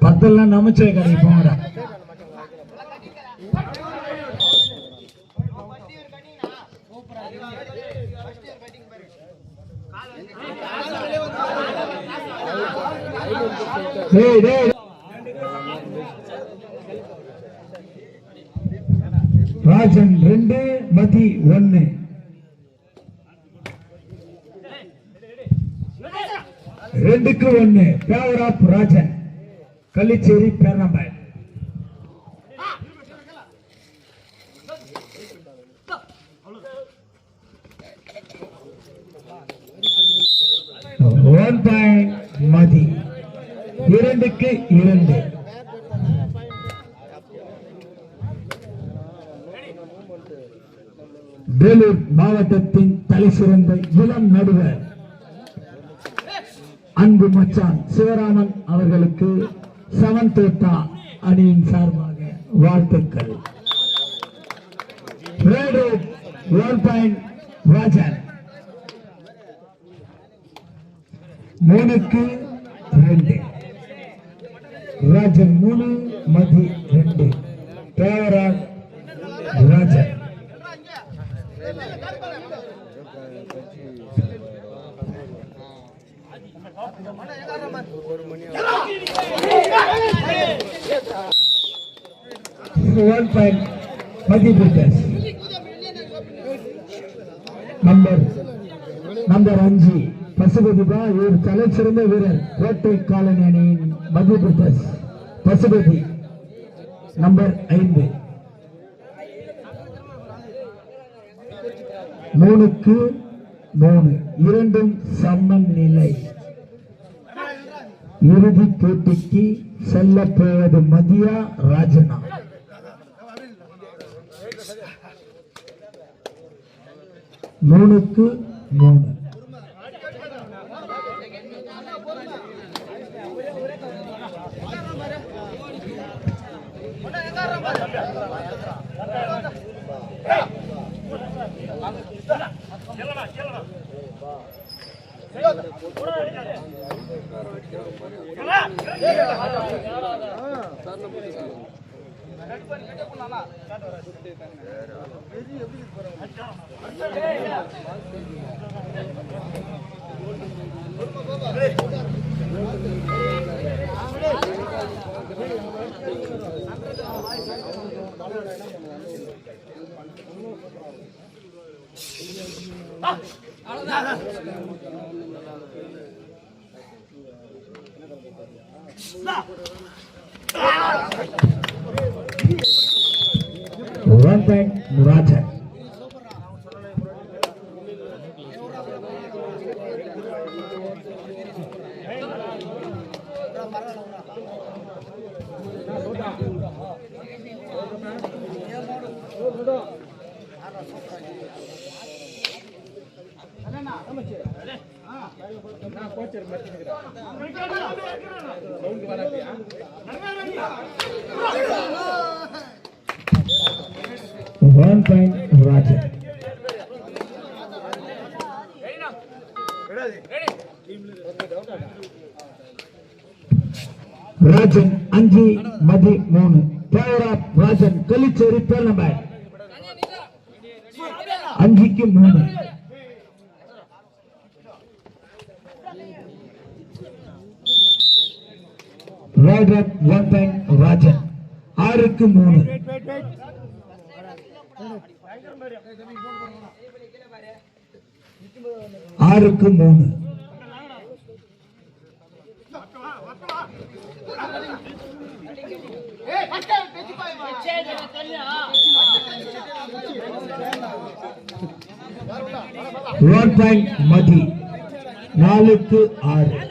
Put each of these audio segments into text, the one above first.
பத்தெல்லாம் நமச்சே கடை போங்கடா. ராஜன் 2 மதி 1. ரெண்டுக்கு 1 பேவர் ஆப் ராஜன் கள்ளிச்சேரி பேரம்பை. மதி 2க்கு 2. வேலூர் மாவட்டத்தின் தலை சிறந்த இளம் நடுவர் அன்பு மச்சான் சிவராமன் அவர்களுக்கு சவந்தோட்டா அணியின் சார்பாக வாழ்த்துக்கள். ராஜன் 3க்கு 2. ராஜன் 3 மதி 2 பேவராஜ் ராஜன். நம்பர் 5 பசுபதிபா ஒரு தலை சிறந்த வீரர் கோட்டை காலனி அணியின் மத்திய பிரதேஷ் பசுபதி நம்பர் 5. 3க்கு 3 இரண்டும் சமநிலை. இறுதி போட்டிக்கு செல்ல போவது மதியா ராஜனா. மூணுக்கு 3. Rajan. One point Rajan. Rajan Anji Madi 3. Power up Rajan Kalicheri Pellambai. Anji ki 3. Right up 1 point Rajan. 6க்கு 3. 6க்கு 3. One point Madi 4க்கு 6.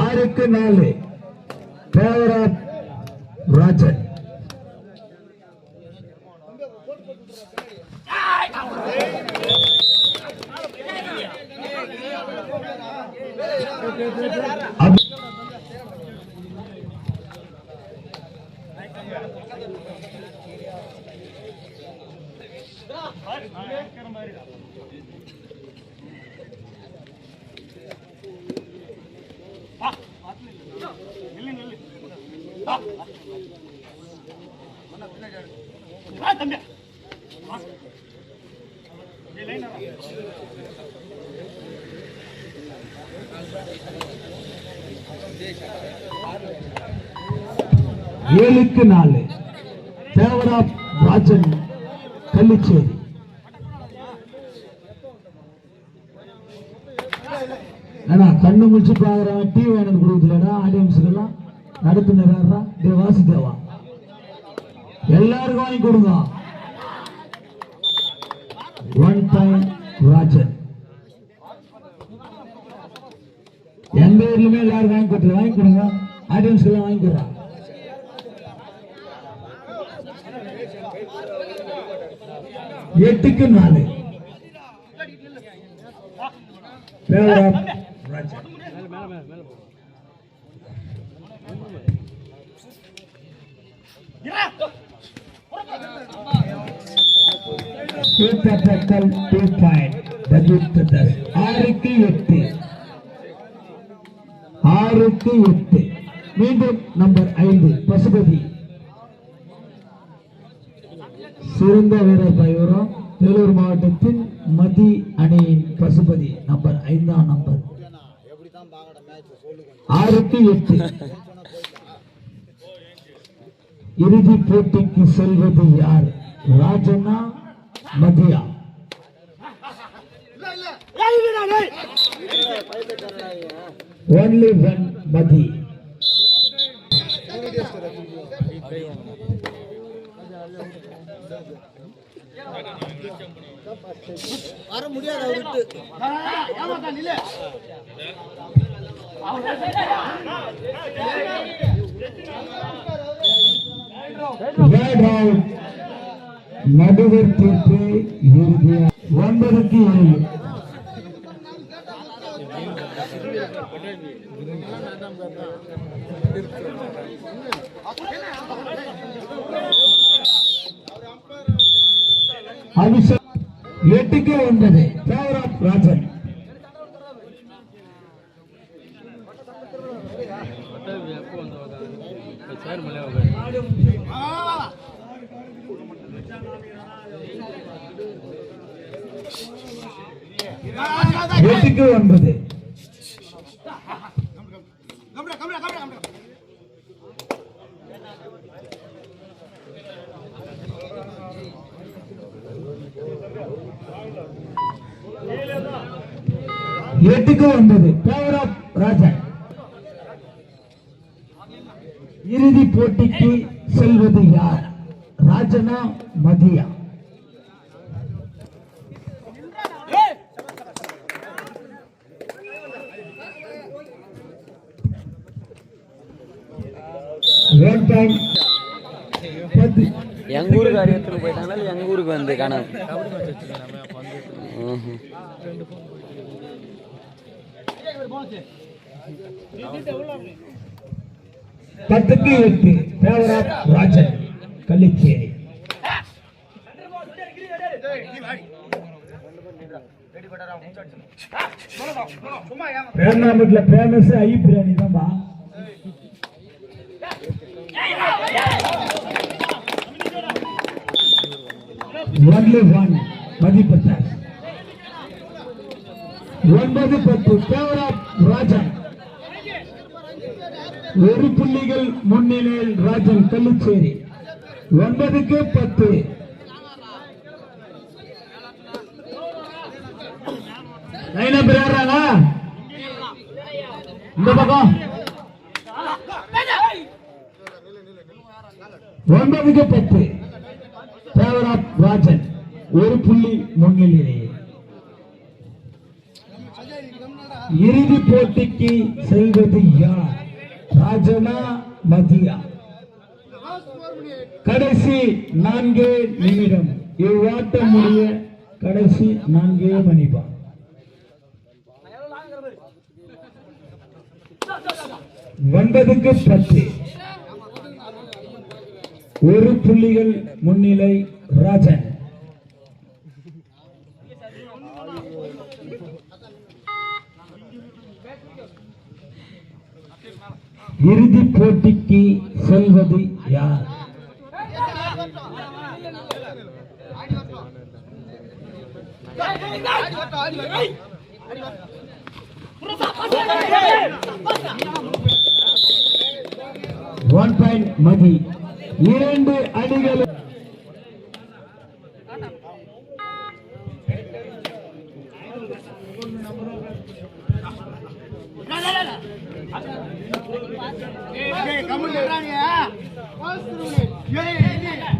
6க்கு 4. Power of Rajan. ஏழுக்கு 4 தேவரா ராஜன் கள்ளிச்சேரி. ஏன்னா கண்ணு முடிச்சு பாக்குறான், டிவி எனக்கு கொடுக்குதுலடா ஆடியன்ஸுக்கெல்லாம் நடத்துனரா வாசுதேவா எல்லாருக்கும் வாங்கி கொடுங்க. 1 பாயிண்ட் ராஜன். எந்த ஊர்லயுமே எல்லாரும் வாங்கி கொடுங்க, ஆடியன்ஸ்க்கெல்லாம் வாங்கி கொடுங்க. 8க்கு 4 6க்கு 8. மீண்டும் நம்பர் 5 பசுபதி. சிறந்த வீரர் பயிரும் வேலூர் மாவட்டத்தின் மதி அணியின் பசுபதி நம்பர் 5ஆம் நம்பர். 6க்கு 8. இறுதி போட்டிக்கு செல்வது யார்? ராஜனா மதியா? Only one மதி. வர முடியாது. நடுவர் தீர்ப்பு இறுதியா 9க்கு 7. அபிஷேக் 8க்கு 9 தேவரா ராஜன். எட்டுக்கு 9 8க்கு 9 தேவரா ராஜன். இறுதி போட்டிக்கு செல்வது யார்? ராஜனா மதியா? எங்க ஊருக்கு அறியத்துக்கு போயிட்டாங்க, எங்க ஊருக்கு வந்து காணாம. 10க்கு 8 தேவரா ராஜன் கள்ளிச்சேரி. பேர்னாமட்ல ஃபேமஸ் ஐ பிரியாணி தான்பா. ஒன்லி ஒன் மதிப்பட்டார். 9-10 தேவரா ராஜன். 1 புள்ளிகள் முன்னிலையில் ராஜன் கள்ளிச்சேரி. 9க்கு 10. லைனா பேராங்க இந்த பக்கம். 9க்கு 10 தேவரா ராஜன் 1 புள்ளி முன்னிலையில். இறுதி போட்டிக்கு செல்வது யார்? ராஜனா மதியா? கடைசி 4 நிமிடம். இவ்வாட்டம் முடிய கடைசி 4 மணிபா. 9க்கு 10 ஒரு புள்ளிகள் முன்னிலை ராஜன். இறுதிப் போட்டிக்கு செல்வது யார்? ஒன் பாயிண்ட் மதி. இரண்டு அணிகள்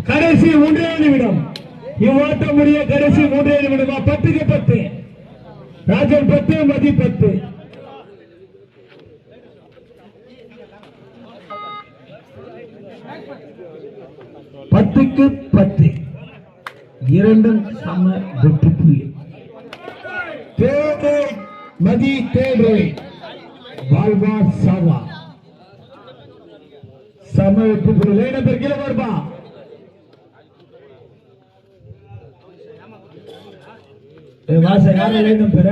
கடைசி 3 நிமிடம். இவ்வாட்டம் முடிய கடைசி 3 நிமிடமா? 10க்கு 10. ராஜன் 10, மதி 10. பத்துக்கு 10. இரண்டும் சம வெற்றி புள்ளி. தேர்டு மதி, தேர்டு வாழ்வா சாவா சம வெற்றி புள்ளி. லைன பேர் கீழே வருப்பா. வாச யார லைனம் பேர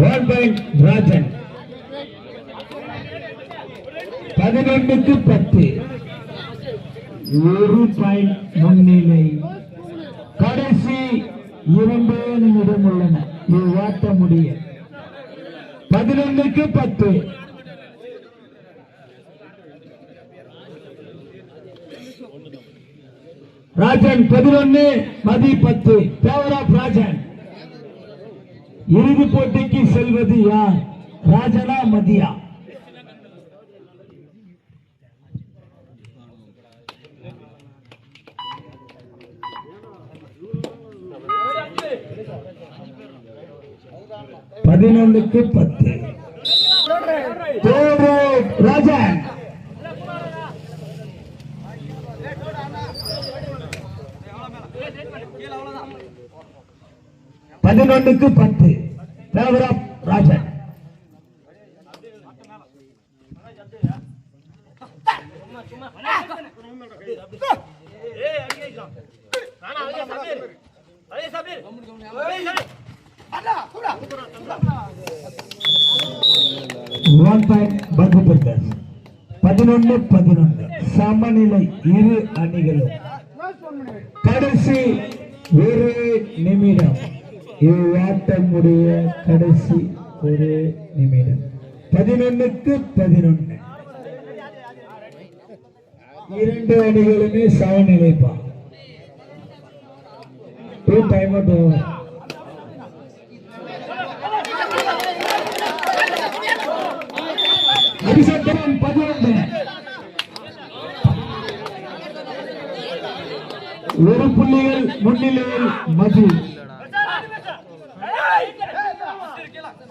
ஒன் பாயிண்ட் ராஜன். 11க்கு 10. ஒரு பாயிண்ட் முன்னிலை. கடைசி 2 நிமிடம் உள்ளன. இவ்வாட்ட முடிய 11க்கு 10. ராஜன் 11, மதி 10. Favour of Rajan. இறுதி போட்டிக்கு செல்வது யார்? ராஜனா மதியா? பதினொன்றுக்கு 10. ராஜன் 11க்கு 10. Favour of Rajan. One point பங்குபெற்ற 11-11 சமநிலை. இரு அணிகளும் கடைசி 1 நிமிடம். இவ்வாட்டம் முடிய கடைசி 1 நிமிடம். 11க்கு 11. இரண்டு அணிகளுமே சமநிலைப்பா. Time out over. அபிஷேகம் 11. ஒரு புள்ளிகள் முன்னிலையில் மதி.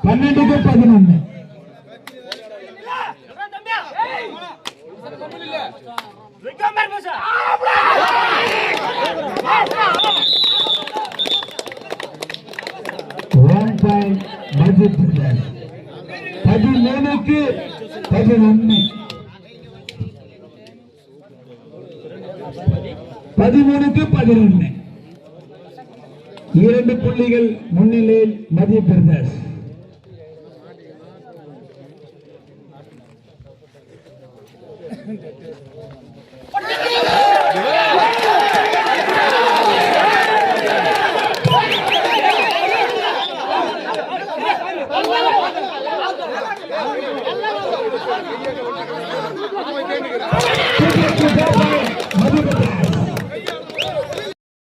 12க்கு 11. ஒன் பாயிண்ட் மதி. 13க்கு 11. 13க்கு 11. இரண்டு புள்ளிகள் முன்னிலையில் மத்திய பிரதேஷ்.